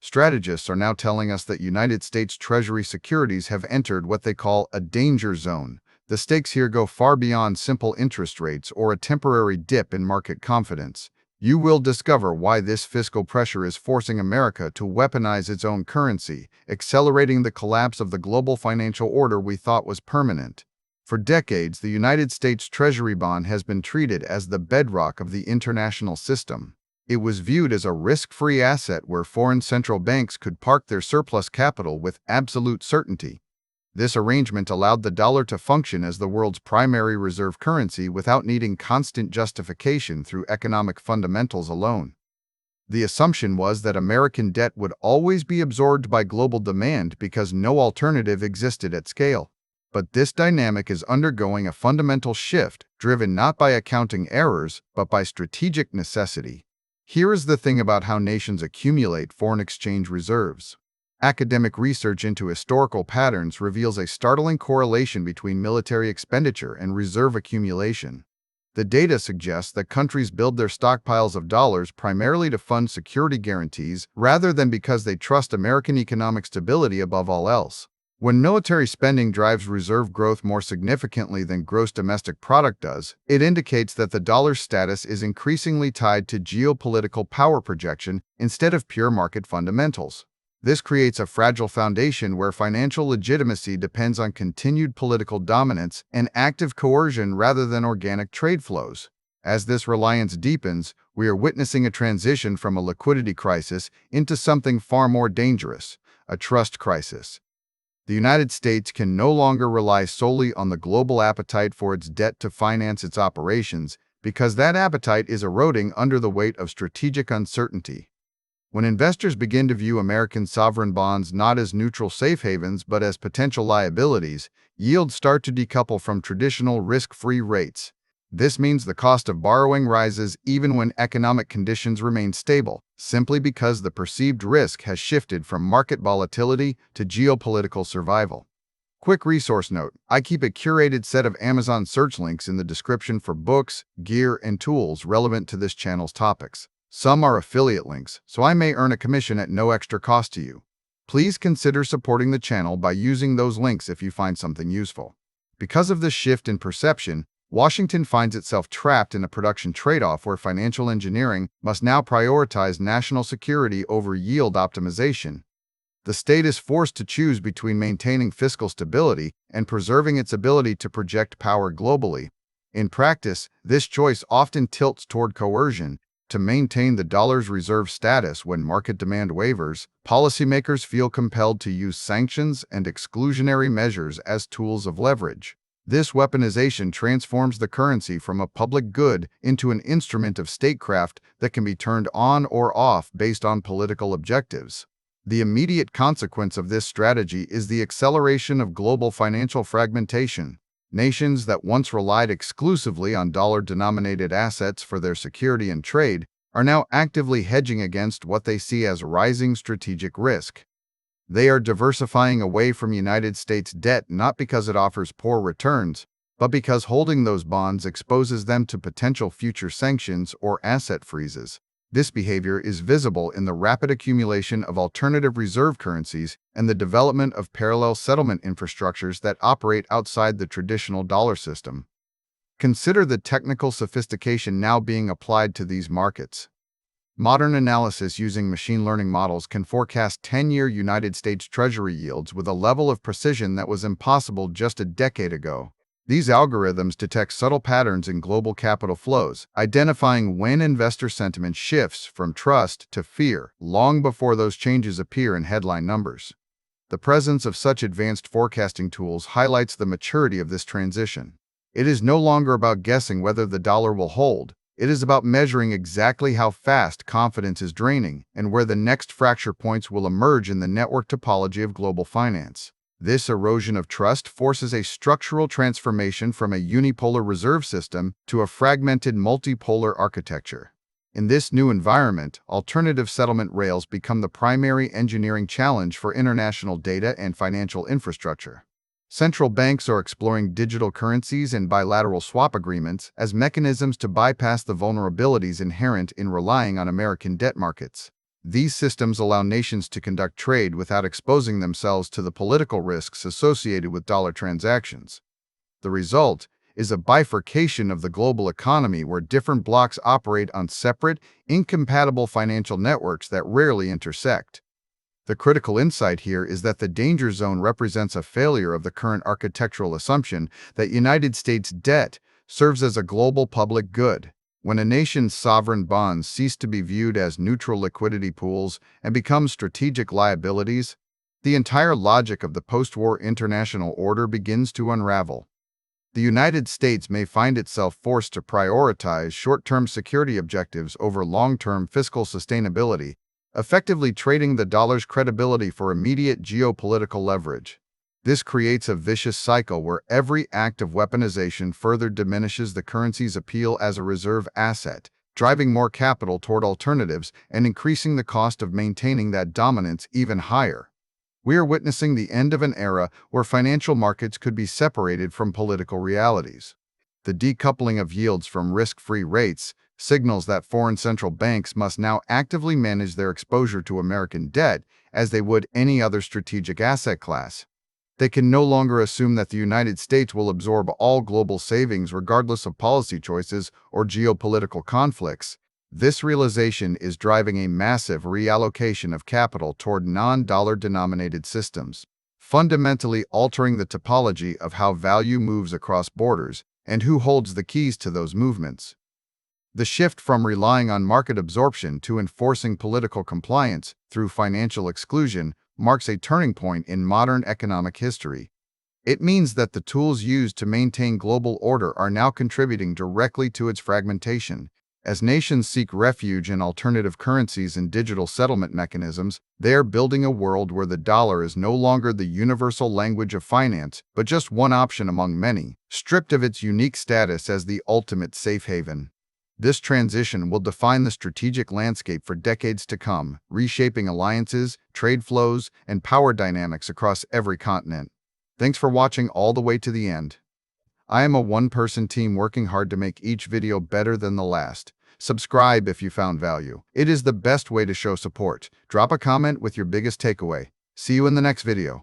Strategists are now telling us that United States Treasury securities have entered what they call a danger zone. The stakes here go far beyond simple interest rates or a temporary dip in market confidence. You will discover why this fiscal pressure is forcing America to weaponize its own currency, accelerating the collapse of the global financial order we thought was permanent. For decades, the United States Treasury bond has been treated as the bedrock of the international system. It was viewed as a risk-free asset where foreign central banks could park their surplus capital with absolute certainty. This arrangement allowed the dollar to function as the world's primary reserve currency without needing constant justification through economic fundamentals alone. The assumption was that American debt would always be absorbed by global demand because no alternative existed at scale. But this dynamic is undergoing a fundamental shift, driven not by accounting errors, but by strategic necessity. Here is the thing about how nations accumulate foreign exchange reserves. Academic research into historical patterns reveals a startling correlation between military expenditure and reserve accumulation. The data suggests that countries build their stockpiles of dollars primarily to fund security guarantees rather than because they trust American economic stability above all else. When military spending drives reserve growth more significantly than gross domestic product does, it indicates that the dollar's status is increasingly tied to geopolitical power projection instead of pure market fundamentals. This creates a fragile foundation where financial legitimacy depends on continued political dominance and active coercion rather than organic trade flows. As this reliance deepens, we are witnessing a transition from a liquidity crisis into something far more dangerous, a trust crisis. The United States can no longer rely solely on the global appetite for its debt to finance its operations because that appetite is eroding under the weight of strategic uncertainty. When investors begin to view American sovereign bonds not as neutral safe havens but as potential liabilities, yields start to decouple from traditional risk-free rates. This means the cost of borrowing rises even when economic conditions remain stable, simply because the perceived risk has shifted from market volatility to geopolitical survival. Quick resource note: I keep a curated set of Amazon search links in the description for books, gear, and tools relevant to this channel's topics. Some are affiliate links, so I may earn a commission at no extra cost to you. Please consider supporting the channel by using those links if you find something useful. Because of this shift in perception, Washington finds itself trapped in a production trade-off where financial engineering must now prioritize national security over yield optimization. The state is forced to choose between maintaining fiscal stability and preserving its ability to project power globally. In practice, this choice often tilts toward coercion. To maintain the dollar's reserve status when market demand wavers, policymakers feel compelled to use sanctions and exclusionary measures as tools of leverage. This weaponization transforms the currency from a public good into an instrument of statecraft that can be turned on or off based on political objectives. The immediate consequence of this strategy is the acceleration of global financial fragmentation. Nations that once relied exclusively on dollar-denominated assets for their security and trade are now actively hedging against what they see as rising strategic risk. They are diversifying away from United States debt not because it offers poor returns, but because holding those bonds exposes them to potential future sanctions or asset freezes. This behavior is visible in the rapid accumulation of alternative reserve currencies and the development of parallel settlement infrastructures that operate outside the traditional dollar system. Consider the technical sophistication now being applied to these markets. Modern analysis using machine learning models can forecast 10-year United States Treasury yields with a level of precision that was impossible just a decade ago. These algorithms detect subtle patterns in global capital flows, identifying when investor sentiment shifts from trust to fear long before those changes appear in headline numbers. The presence of such advanced forecasting tools highlights the maturity of this transition. It is no longer about guessing whether the dollar will hold. It is about measuring exactly how fast confidence is draining and where the next fracture points will emerge in the network topology of global finance. This erosion of trust forces a structural transformation from a unipolar reserve system to a fragmented multipolar architecture. In this new environment, alternative settlement rails become the primary engineering challenge for international data and financial infrastructure. Central banks are exploring digital currencies and bilateral swap agreements as mechanisms to bypass the vulnerabilities inherent in relying on American debt markets. These systems allow nations to conduct trade without exposing themselves to the political risks associated with dollar transactions. The result is a bifurcation of the global economy where different blocs operate on separate, incompatible financial networks that rarely intersect. The critical insight here is that the danger zone represents a failure of the current architectural assumption that United States debt serves as a global public good. When a nation's sovereign bonds cease to be viewed as neutral liquidity pools and become strategic liabilities, the entire logic of the post-war international order begins to unravel. The United States may find itself forced to prioritize short-term security objectives over long-term fiscal sustainability, effectively trading the dollar's credibility for immediate geopolitical leverage. This creates a vicious cycle where every act of weaponization further diminishes the currency's appeal as a reserve asset, driving more capital toward alternatives and increasing the cost of maintaining that dominance even higher. We are witnessing the end of an era where financial markets could be separated from political realities. The decoupling of yields from risk-free rates signals that foreign central banks must now actively manage their exposure to American debt as they would any other strategic asset class. They can no longer assume that the United States will absorb all global savings regardless of policy choices or geopolitical conflicts. This realization is driving a massive reallocation of capital toward non-dollar denominated systems, fundamentally altering the topology of how value moves across borders and who holds the keys to those movements. The shift from relying on market absorption to enforcing political compliance through financial exclusion marks a turning point in modern economic history. It means that the tools used to maintain global order are now contributing directly to its fragmentation. As nations seek refuge in alternative currencies and digital settlement mechanisms, they are building a world where the dollar is no longer the universal language of finance, but just one option among many, stripped of its unique status as the ultimate safe haven. This transition will define the strategic landscape for decades to come, reshaping alliances, trade flows, and power dynamics across every continent. Thanks for watching all the way to the end. I am a one-person team working hard to make each video better than the last. Subscribe if you found value. It is the best way to show support. Drop a comment with your biggest takeaway. See you in the next video.